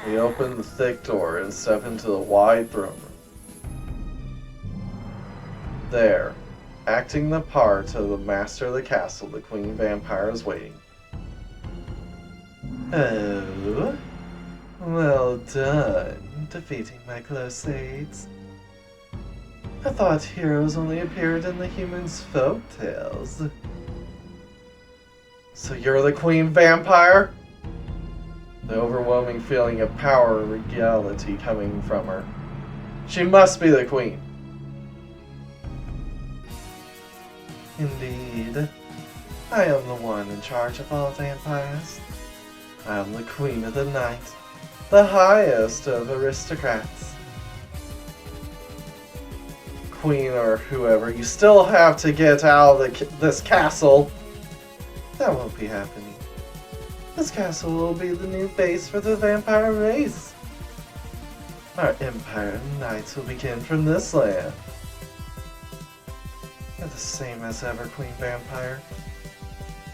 We open the thick door and step into the wide throne room. There, acting the part of the master of the castle, the Queen Vampire is waiting. Oh, well done, defeating my close aides. I thought heroes only appeared in the humans' folk tales. So you're the Queen Vampire? The overwhelming feeling of power and regality coming from her. She must be the Queen. Indeed. I am the one in charge of all vampires. I am the Queen of the Night, the highest of aristocrats. Queen or whoever, you still have to get out of this castle. That won't be happening. This castle will be the new base for the vampire race. Our empire of knights will begin from this land. You're the same as ever, Queen Vampire.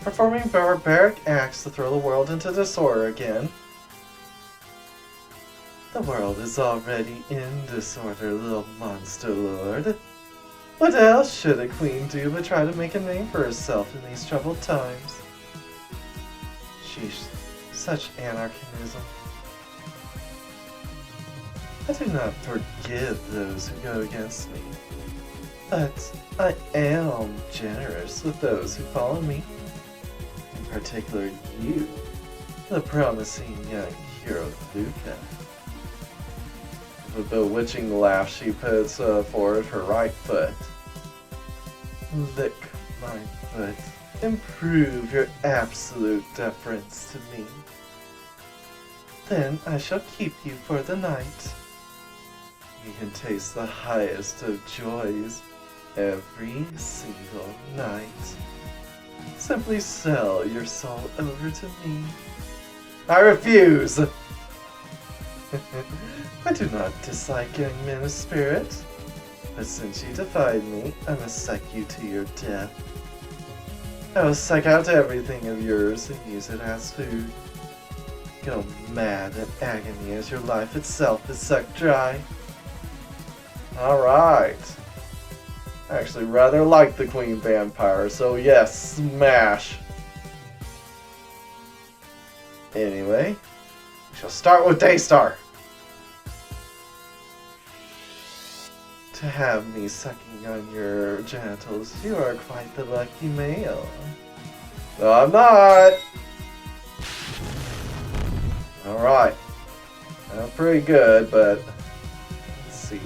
Performing barbaric acts to throw the world into disorder again. The world is already in disorder, little monster lord. What else should a queen do but try to make a name for herself in these troubled times? Sheesh, such anarchism. I do not forgive those who go against me, but I am generous with those who follow me. In particular, you, the promising young hero Luca. With a bewitching laugh, she puts forward her right foot. Lick my foot. Improve your absolute deference to me. Then I shall keep you for the night. You can taste the highest of joys every single night. Simply sell your soul over to me. I refuse! I do not dislike young men of spirit, but since you defied me, I must suck you to your death. I will suck out everything of yours and use it as food. Go mad in agony as your life itself is sucked dry. Alright. I actually rather like the Queen Vampire, so yes, smash. Anyway, we shall start with Daystar. To have me sucking on your genitals, you are quite the lucky male. No, I'm not! Alright. Pretty good, but let's see.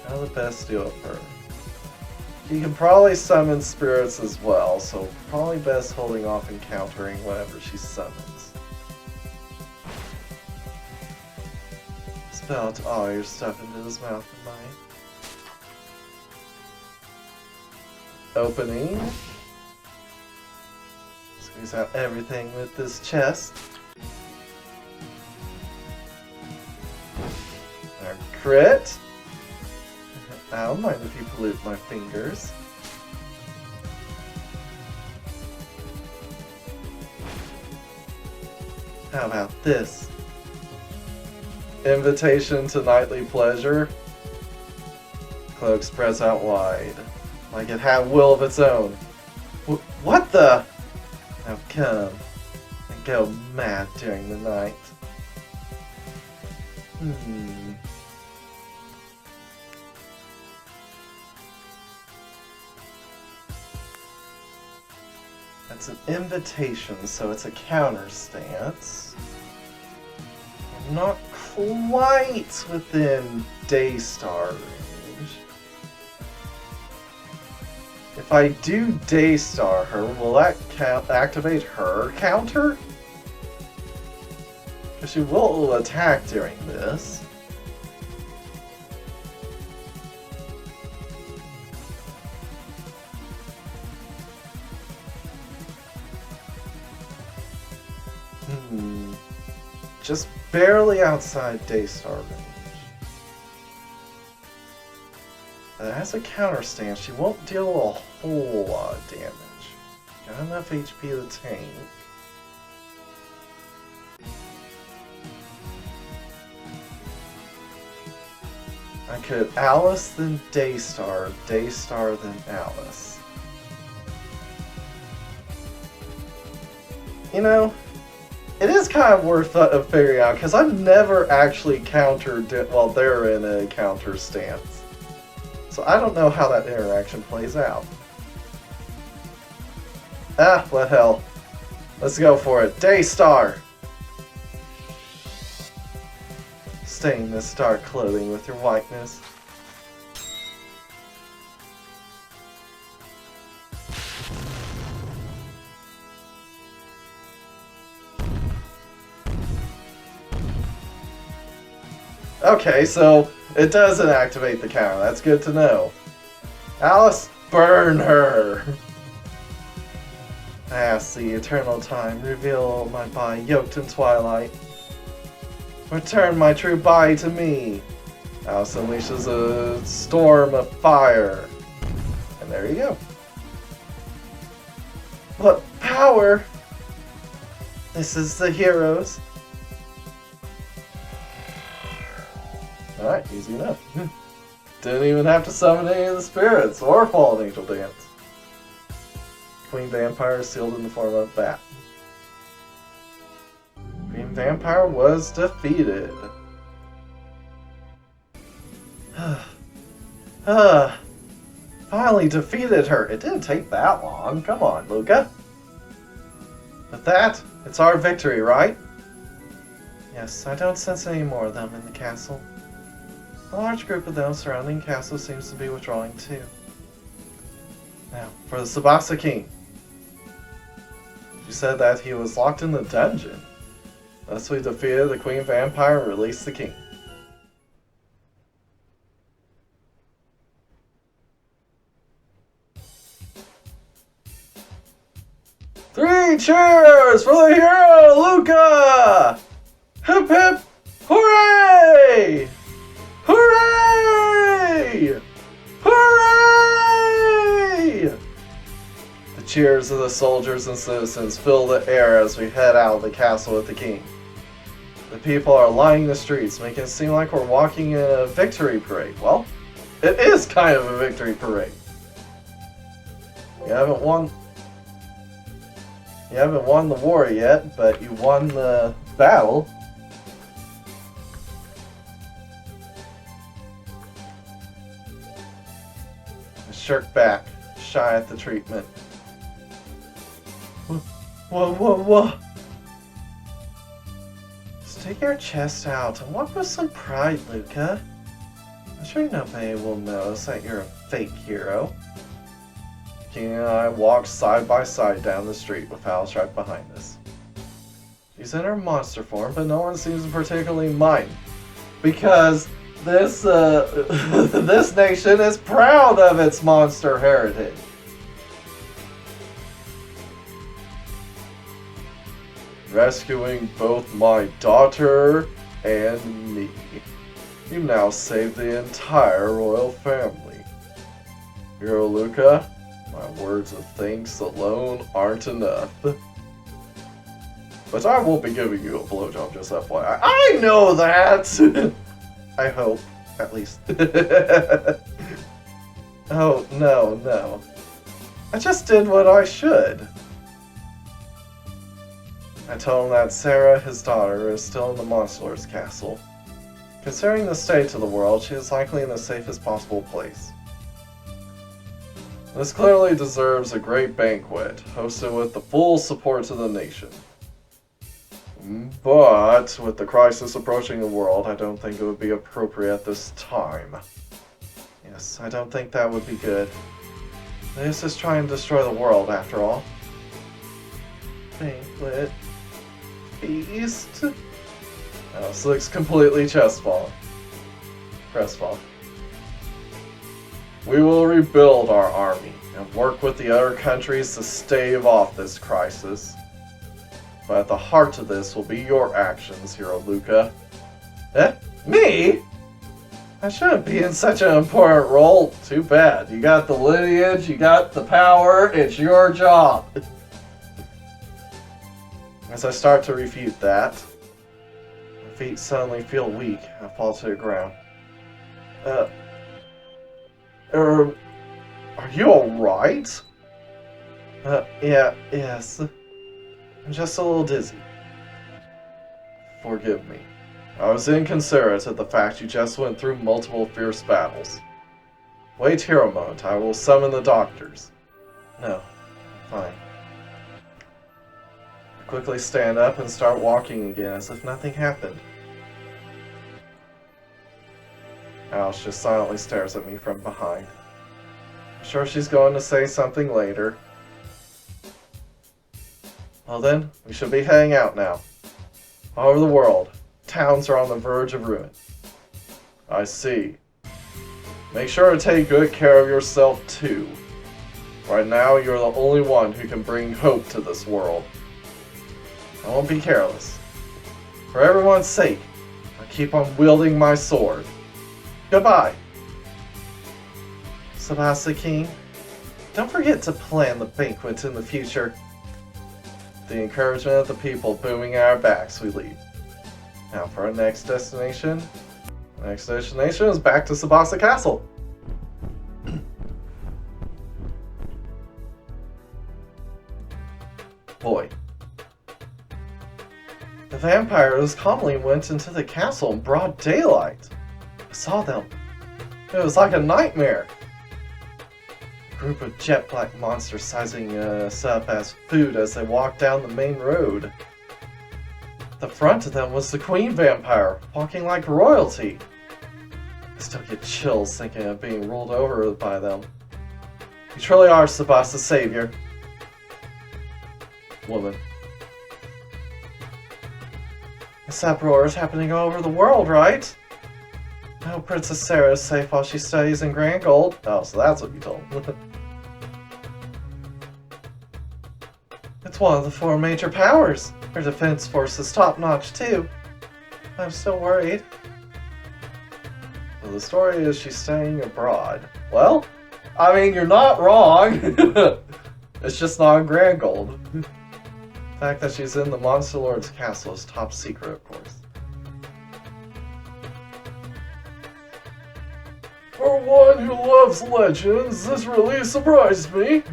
How the best deal with her? You can probably summon spirits as well, so probably best holding off and countering whatever she summons. Spelt all your stuff into his mouth and mine. Opening. Squeeze out everything with this chest. Our crit. I don't mind if you pollute my fingers. How about this? Invitation to nightly pleasure. Cloak spreads out wide, like it had will of its own. What the? Now come and go mad during the night. It's an invitation, so it's a counter stance. I'm not quite within Daystar range. If I do Daystar her, will that activate her counter? Because she will attack during this. Just barely outside Daystar range. It has a counter stance. She won't deal a whole lot of damage. Got enough HP to tank. I could Alice then Daystar, Daystar then Alice. You know, it is kind of worth figuring out, because I've never actually countered it while they're in a counter stance. So I don't know how that interaction plays out. Ah, what hell. Let's go for it. Daystar! Stain this dark clothing with your whiteness. Okay, so it doesn't activate the counter. That's good to know. Alice, burn her! I ask the eternal time, reveal my body yoked in twilight. Return my true body to me. Alice unleashes a storm of fire. And there you go. What power! This is the heroes. Alright, easy enough. Didn't even have to summon any of the spirits or Fallen Angel Dance. Queen Vampire is sealed in the form of bat. Queen Vampire was defeated. Finally defeated her. It didn't take that long. Come on, Luca. With that, it's our victory, right? Yes, I don't sense any more of them in the castle. A large group of those surrounding the castle seems to be withdrawing too. Now, for the Tsubasa King. You said that he was locked in the dungeon. Thus we defeated the Queen Vampire and released the king. Three cheers for the hero, Luca! Hip hip, hooray! Hooray! Hooray! The cheers of the soldiers and citizens fill the air as we head out of the castle with the king. The people are lining the streets, making it seem like we're walking in a victory parade. Well, it is kind of a victory parade. You haven't won the war yet, but you won the battle. Shirk back, shy at the treatment. Whoa. Stick your chest out and walk with some pride, Luca. I'm sure nobody will notice that you're a fake hero. King and I walk side by side down the street with Alice right behind us. She's in her monster form, but no one seems to particularly mind. Because this this nation is proud of its monster heritage. Rescuing both my daughter and me. You now saved the entire royal family. Hero Luca, my words of thanks alone aren't enough. But I won't be giving you a blowjob, just FYI. I know that! I hope, at least. Oh, no. I just did what I should. I told him that Sarah, his daughter, is still in the Monster Lord's castle. Considering the state of the world, she is likely in the safest possible place. This clearly deserves a great banquet, hosted with the full support of the nation. But, with the crisis approaching the world, I don't think it would be appropriate at this time. Yes, I don't think that would be good. They just try and destroy the world, after all. Banquet. Feast. Oh, this looks completely crestfallen. We will rebuild our army and work with the other countries to stave off this crisis. But at the heart of this will be your actions, Hero Luca. Eh? Me? I shouldn't be in such an important role. Too bad. You got the lineage, you got the power, it's your job. As I start to refute that, my feet suddenly feel weak and I fall to the ground. Are you alright? Yes. I'm just a little dizzy. Forgive me. I was inconsiderate at the fact you just went through multiple fierce battles. Wait here a moment, I will summon the doctors. No, fine. I quickly stand up and start walking again as if nothing happened. Alice just silently stares at me from behind. I'm sure she's going to say something later. Well then, we should be heading out now. All over the world, towns are on the verge of ruin. I see. Make sure to take good care of yourself too. Right now, you're the only one who can bring hope to this world. I won't be careless. For everyone's sake, I'll keep on wielding my sword. Goodbye. Tsubasa King, don't forget to plan the banquet in the future. The encouragement of the people booming at our backs, we leave. Now for our next destination. The next destination is back to Tsubasa Castle. Boy. The vampires calmly went into the castle in broad daylight. I saw them. It was like a nightmare. A group of jet black monsters sizing us up as food as they walked down the main road. At the front of them was the queen vampire, walking like royalty. I still get chills thinking of being ruled over by them. You truly are Tsubasa's savior. Woman. This uproar is happening all over the world, right? I hope Princess Sarah is safe while she studies in Grand Gold. Oh, so that's what you told me. It's one of the 4 major powers. Her defense force is top-notch, too. I'm still worried. Well, the story is she's studying abroad. Well, I mean, you're not wrong. It's just not in Grand Gold. The fact that she's in the Monster Lord's castle is top secret, of course. For one who loves legends, this really surprised me.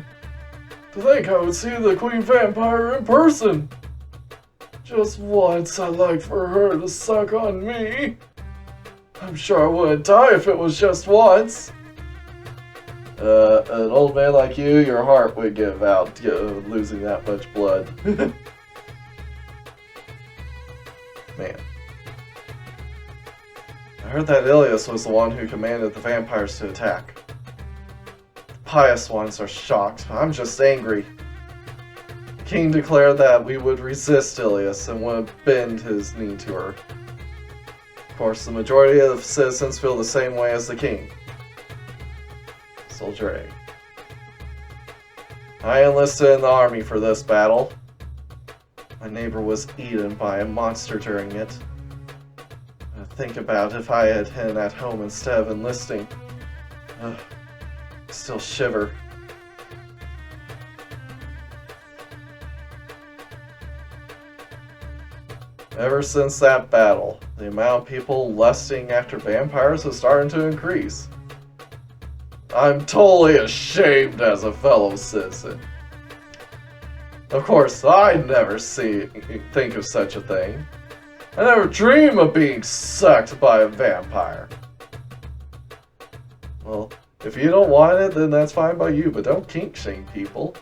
To think I would see the Queen Vampire in person. Just once I'd like for her to suck on me. I'm sure I wouldn't die if it was just once. An old man like you, your heart would give out losing that much blood. Man. I heard that Ilias was the one who commanded the vampires to attack. The pious ones are shocked. I'm just angry. The king declared that we would resist Ilias and would bend his knee to her. Of course, the majority of the citizens feel the same way as the king. Soldier A. I enlisted in the army for this battle. My neighbor was eaten by a monster during it. Think about if I had been at home instead of enlisting. Still shiver. Ever since that battle, the amount of people lusting after vampires is starting to increase. I'm totally ashamed as a fellow citizen. Of course, I'd never think of such a thing. I never dream of being sucked by a vampire. Well, if you don't want it, then that's fine by you, but don't kink shame people.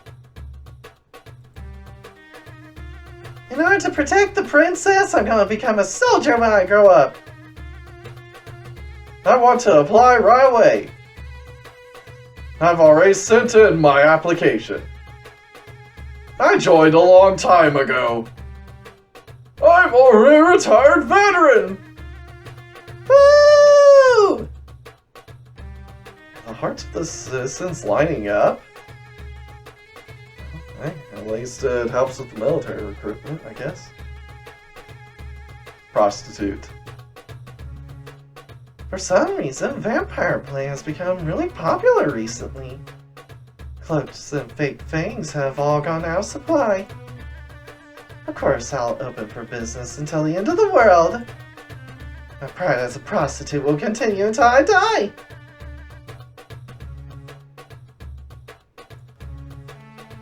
In order to protect the princess, I'm gonna become a soldier when I grow up. I want to apply right away. I've already sent in my application. I joined a long time ago. I'm already a retired veteran! Woo! The hearts of the citizens lining up? Okay, at least it helps with the military recruitment, I guess. Prostitute. For some reason, vampire play has become really popular recently. Cloaks and fake fangs have all gone out of supply. Of course, I'll open for business until the end of the world. My pride as a prostitute will continue until I die.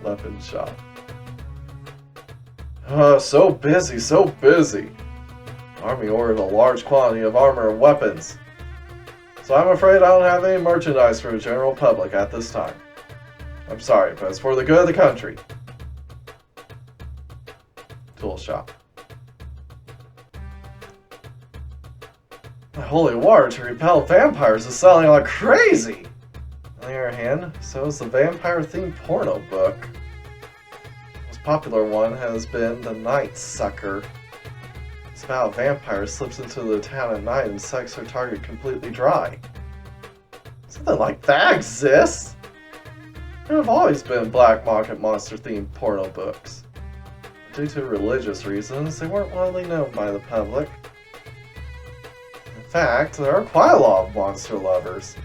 Weapon shop. So busy, so busy. Army ordered a large quantity of armor and weapons. So I'm afraid I don't have any merchandise for the general public at this time. I'm sorry, but it's for the good of the country. Tool shop. My holy water to repel vampires is selling like crazy! On the other hand, so is the vampire-themed porno book. The most popular one has been The Night Sucker. It's about a vampire slips into the town at night and sucks her target completely dry. Something like that exists! There have always been black market monster-themed porno books. Due to religious reasons, they weren't widely known by the public. In fact, there are quite a lot of monster lovers.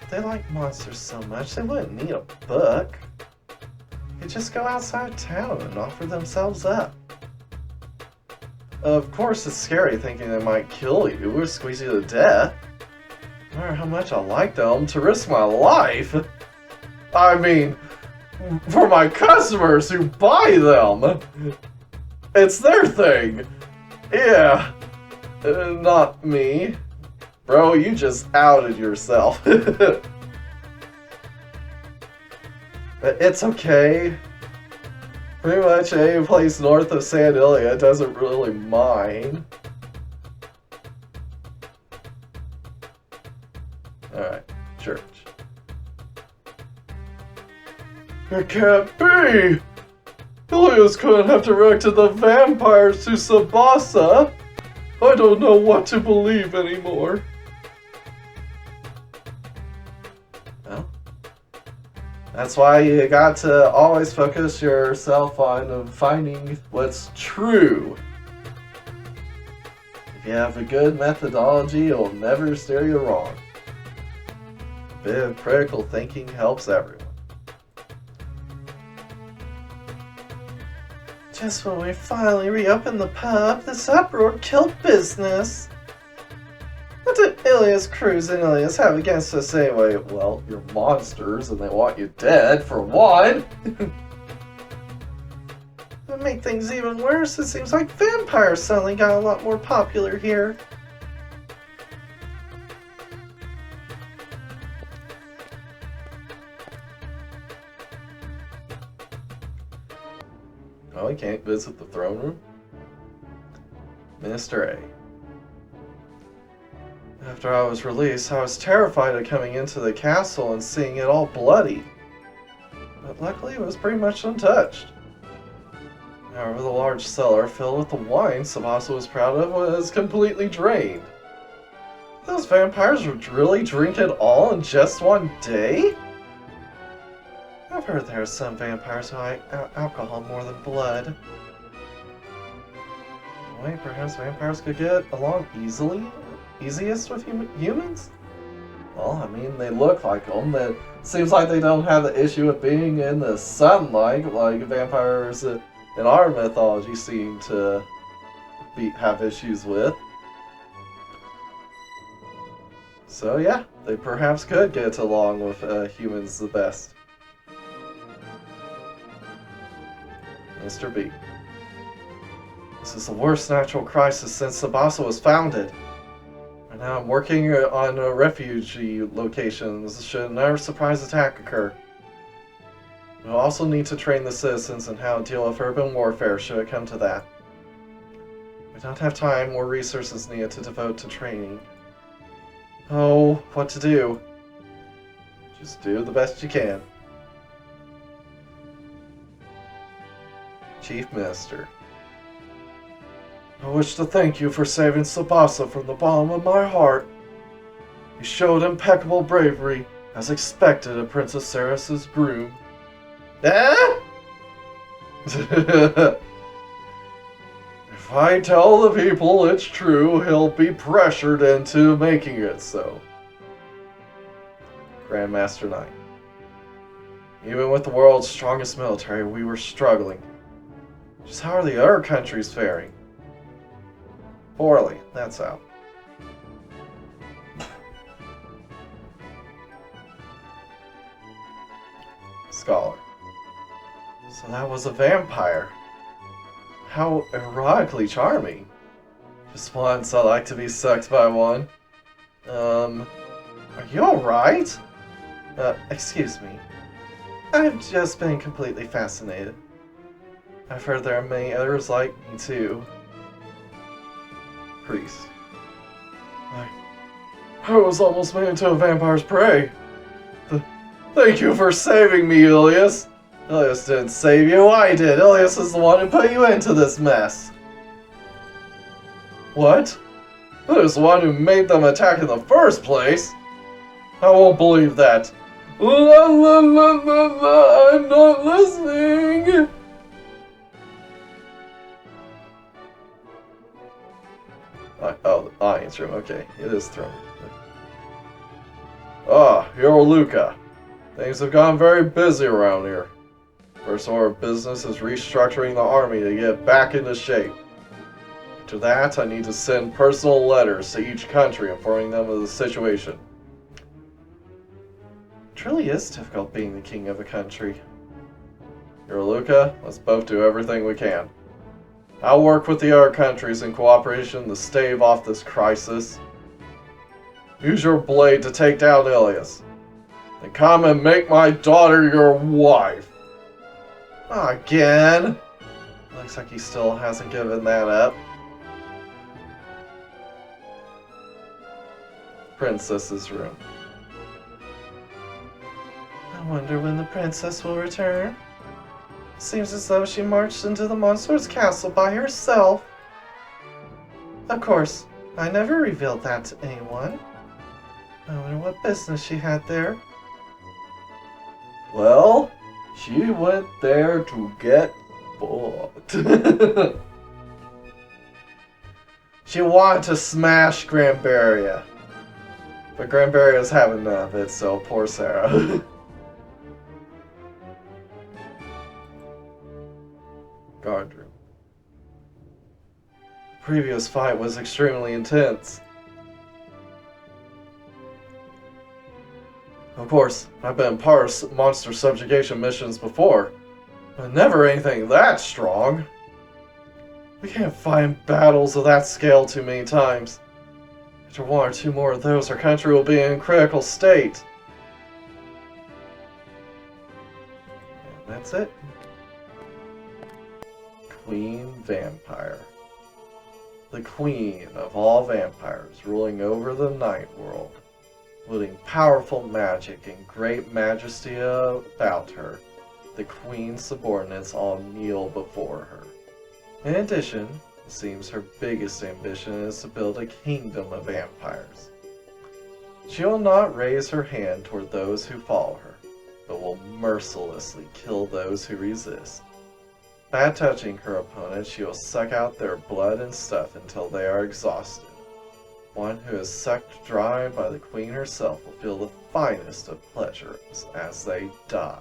If they like monsters so much, they wouldn't need a book. They'd just go outside town and offer themselves up. Of course, it's scary thinking they might kill you or squeeze you to death. No matter how much I like them, to risk my life. I mean, for my customers who buy them. It's their thing. Yeah. Not me. Bro, you just outed yourself. It's okay. Pretty much any place north of Sandilia doesn't really mind. Alright, church. It can't be! Ilias couldn't have directed the vampires to Tsubasa! I don't know what to believe anymore. Well, that's why you got to always focus yourself on finding what's true. If you have a good methodology, it'll never steer you wrong. A bit of critical thinking helps everyone. Just when we finally reopened the pub, this uproar killed business. What did Ilias Cruz and Ilias have against us anyway? Well, you're monsters and they want you dead, for one. To make things even worse, it seems like vampires suddenly got a lot more popular here. Oh, he can't visit the throne room? Minister A. After I was released, I was terrified of coming into the castle and seeing it all bloody. But luckily, it was pretty much untouched. However, the large cellar filled with the wine Tsubasa was proud of was completely drained. Those vampires would really drink it all in just one day? I've heard there are some vampires who like alcohol more than blood. Wait, perhaps vampires could get along easiest with humans? Well, I mean, they look like them. It seems like they don't have the issue of being in the sunlight like vampires in our mythology seem to have issues with. So yeah, they perhaps could get along with humans the best. Mr. B. This is the worst natural crisis since Tsubasa was founded. Right now I'm working on refugee locations should another surprise attack occur. We'll also need to train the citizens in how to deal with urban warfare should it come to that. We don't have time or resources needed to devote to training. Oh, what to do? Just do the best you can. Chief Minister. I wish to thank you for saving Tsubasa from the bottom of my heart. You showed impeccable bravery, as expected of Princess Ceres's groom. If If I tell the people it's true, he'll be pressured into making it so. Grandmaster Knight. Even with the world's strongest military, we were struggling. Just how are the other countries faring? Poorly, that's how. Scholar. So that was a vampire. How erotically charming. Just once I like to be sucked by one. Are you alright? Excuse me. I've just been completely fascinated. I've heard there are many others like me too. Priest. I was almost made into a vampire's prey. Thank you for saving me, Ilias. Ilias didn't save you, I did. Ilias is the one who put you into this mess. What? I was the one who made them attack in the first place. I won't believe that. La la la la la, I'm not listening. Oh, the audience room. Okay, it is thrown. Ah, you're Luca. Things have gone very busy around here. First order of business is restructuring the army to get back into shape. After that, I need to send personal letters to each country informing them of the situation. It truly is difficult being the king of a country. You're Luca, let's both do everything we can. I'll work with the other countries in cooperation to stave off this crisis. Use your blade to take down Ilias. Then come and make my daughter your wife. Again? Looks like he still hasn't given that up. Princess's room. I wonder when the princess will return. Seems as though she marched into the monster's castle by herself. Of course, I never revealed that to anyone. I wonder what business she had there. Well, she went there to get fucked. She wanted to smash Granbaria. But Granbaria's having none of it, so poor Sarah. Guard room. The previous fight was extremely intense. Of course, I've been part of monster subjugation missions before, but never anything that strong. We can't find battles of that scale too many times. After one or two more of those, our country will be in a critical state. And that's it. Queen Vampire. The queen of all vampires, ruling over the night world. Wielding powerful magic and great majesty about her, the queen's subordinates all kneel before her. In addition, it seems her biggest ambition is to build a kingdom of vampires. She will not raise her hand toward those who follow her, but will mercilessly kill those who resist. By touching her opponents, she will suck out their blood and stuff until they are exhausted. One who is sucked dry by the queen herself will feel the finest of pleasures as they die.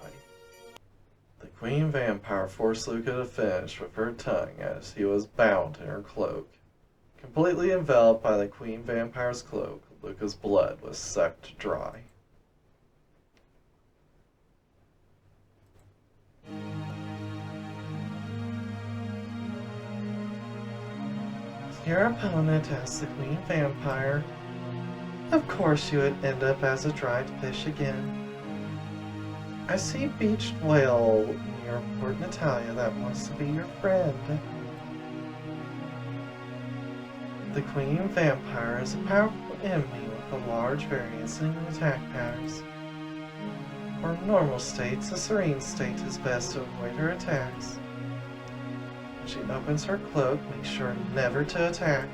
The queen vampire forced Luca to finish with her tongue as he was bound in her cloak. Completely enveloped by the queen vampire's cloak, Luca's blood was sucked dry. Your opponent as the queen vampire. Of course you would end up as a dried fish again. I see a beached whale near Port Natalia that wants to be your friend. The queen vampire is a powerful enemy with a large variance in attack patterns. For normal states, a serene state is best to avoid her attacks. She opens her cloak, make sure never to attack.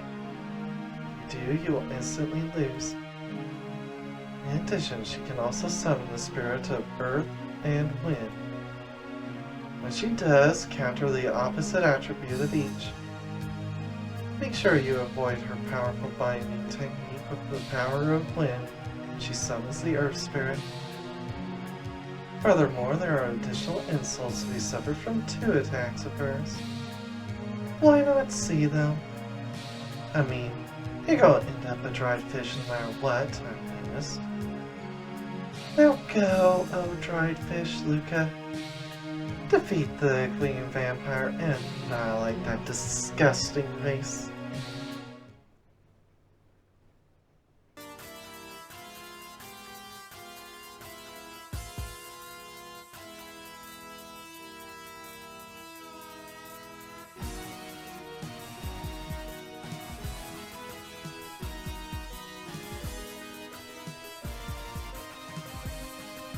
If you do, you will instantly lose. In addition, she can also summon the spirit of earth and wind. When she does, counter the opposite attribute of each. Make sure you avoid her powerful binding technique with the power of wind when she summons the Earth Spirit. Furthermore, there are additional insults to be suffered from 2 attacks of hers. Why not see them? I mean, you're gonna end up a dried fish no matter what, time limit. Now go, oh dried fish, Luca. Defeat the Queen Vampire and annihilate that disgusting race.